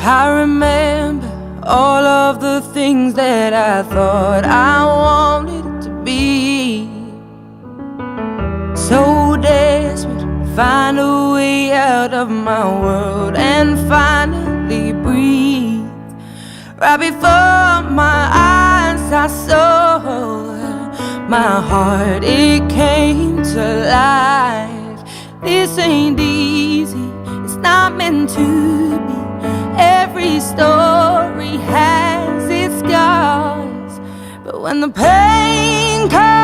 I remember all of the things that I thought I wanted it to be. So desperate to find a way out of my world and finally breathe. Right before my eyes I saw my heart, it came to life. This ain't easy, it's not meant to be. Every story has its scars, but when the pain comes